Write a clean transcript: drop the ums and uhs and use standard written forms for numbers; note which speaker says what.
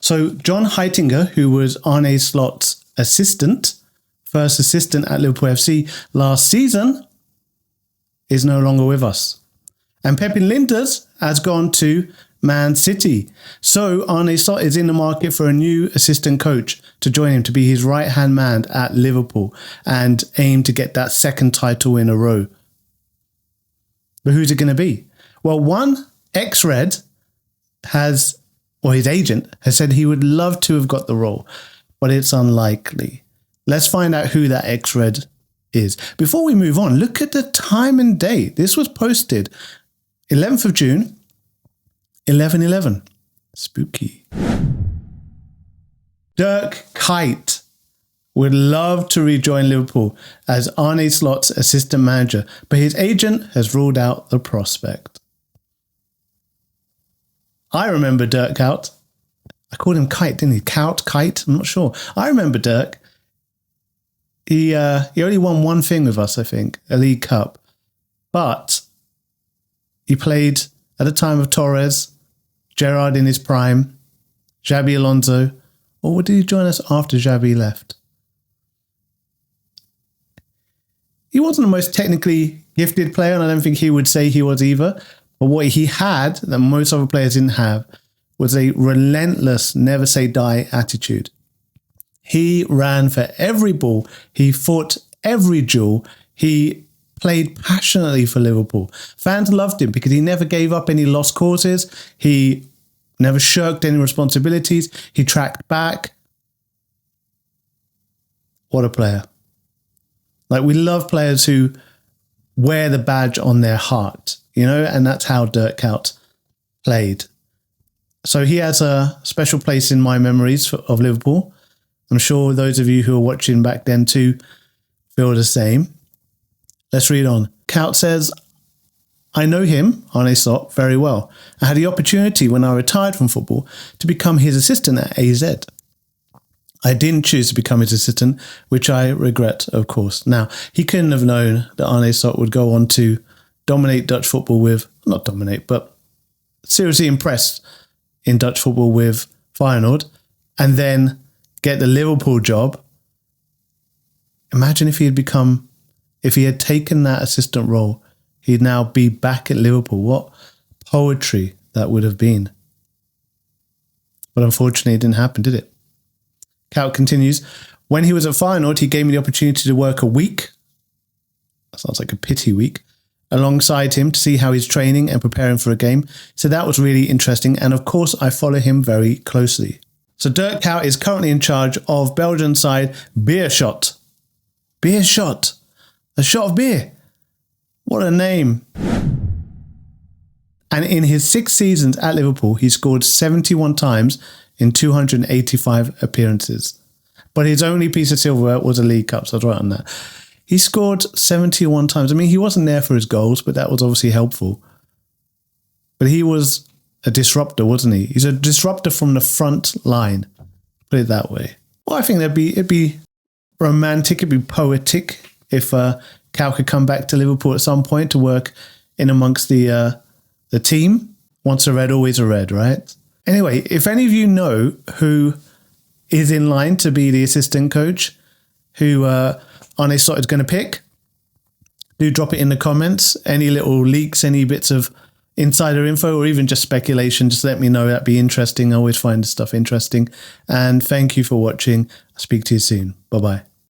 Speaker 1: So John Heitinga, who was Arne Slot's first assistant at Liverpool FC last season, is no longer with us. And Pepe Linders has gone to Man City. So Arne Slot is in the market for a new assistant coach to join him to be his right-hand man at Liverpool and aim to get that second title in a row. But who's it going to be? Well, one ex-Red his agent has said he would love to have got the role, but it's unlikely. Let's find out who that ex-Red is. Before we move on, look at the time and date. This was posted 11th of June, 11/11. Spooky. Dirk Kuyt would love to rejoin Liverpool as Arne Slot's assistant manager, but his agent has ruled out the prospect. I remember Dirk Kuyt. I called him Kite, didn't he? Kite? I'm not sure. I remember Dirk. He only won one thing with us, I think, a League Cup. But he played at the time of Torres, Gerrard in his prime, Xabi Alonso, or did he join us after Xabi left? He wasn't the most technically gifted player, and I don't think he would say he was either. But what he had that most other players didn't have was a relentless, never say die attitude. He ran for every ball. He fought every duel. He played passionately for Liverpool. Fans loved him because he never gave up any lost causes. He never shirked any responsibilities. He tracked back. What a player. Like, we love players who wear the badge on their heart, and that's how Dirk Kuyt played. So he has a special place in my memories of Liverpool. I'm sure those of you who were watching back then too feel the same. Let's read on. Kuyt says, I know him, Arne Slot, very well. I had the opportunity when I retired from football to become his assistant at AZ. I didn't choose to become his assistant, which I regret, of course. Now, he couldn't have known that Arne Slot would go on to dominate Dutch football not dominate, but seriously impress in Dutch football with Feyenoord, and then get the Liverpool job. Imagine if he had taken that assistant role, he'd now be back at Liverpool. What poetry that would have been. But unfortunately, it didn't happen, did it? Kuyt continues, when he was at Feyenoord, he gave me the opportunity to work a week. That sounds like a pity week. Alongside him to see how he's training and preparing for a game. So that was really interesting. And of course, I follow him very closely. So Dirk Kuyt is currently in charge of Belgian side Beerschot. Beerschot. A shot of beer. What a name. And in his 6 seasons at Liverpool, he scored 71 times in 285 appearances. But his only piece of silverware was a League Cup, so I was right on that. He scored 71 times. I mean, he wasn't there for his goals, but that was obviously helpful. But he was a disruptor, wasn't he? He's a disruptor from the front line. Put it that way. Well, I think it'd be romantic, it'd be poetic if Kuyt could come back to Liverpool at some point to work in amongst the team. Once a Red, always a Red, right? Anyway, if any of you know who is in line to be the assistant coach, who Arne Slot is going to pick, do drop it in the comments. Any little leaks, any bits of insider info, or even just speculation, just let me know. That'd be interesting. I always find this stuff interesting. And thank you for watching. I'll speak to you soon. Bye-bye.